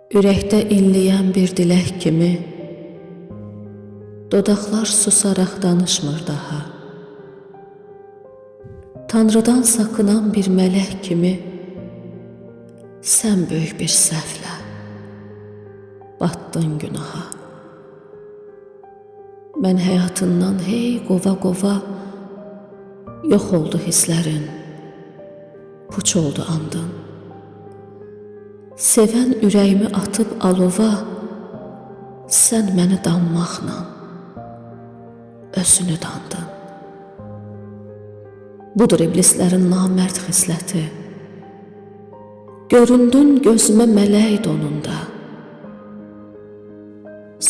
Ürəkdə inləyən bir dilək kimi, dodaqlar susaraq danışmır daha. Tanrıdan sakınan bir mələk kimi, sən böyük bir səhvlə batdın günaha. Mən həyatından hey qova-qova, yox oldu hisslərin, puç oldu andın. Sevən ürəyimi atıb alova, sən məni danmaqla özünü dandın. Budur iblislərin namərd xisləti. Göründün gözümə mələk donunda.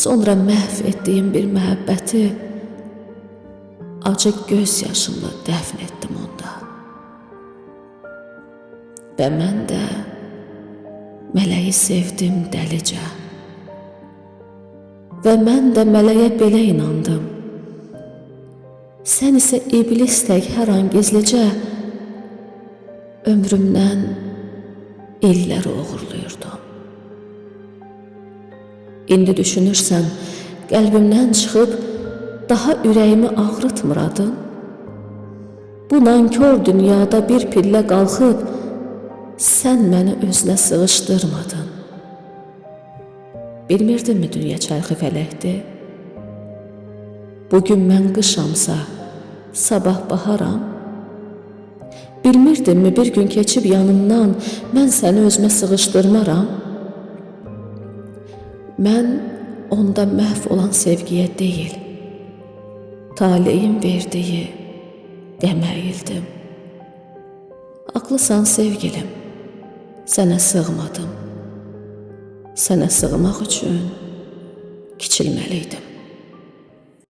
Sonra məhv etdiyim bir məhəbbəti acı göz yaşımla dəfn etdim onda. Və mən də mələyi sevdim dəlicə. Və mən də mələyə belə inandım. Sən isə iblis tək hər an gizlicə ömrümdən illəri uğurluyurdun. İndi düşünürsən, qəlbimdən çıxıb daha ürəyimi ağrıtmır adın. Bu nankör dünyada bir pillə qalxıb sən məni özünə sığışdırmadın. Bilmirdinmi dünya çərxi fələkdir? Bugün mən qışamsa, sabah baharam. Bilmirdinmi bir gün keçib yanımdan mən səni özümə sığışdırmaram? Mən onda məhv olan sevgiyə deyil, taleyin verdiyi qəməyildim. Haqlısan sevgilim, sənə sığmadım. Sənə sığmaq üçün kiçilməliydim.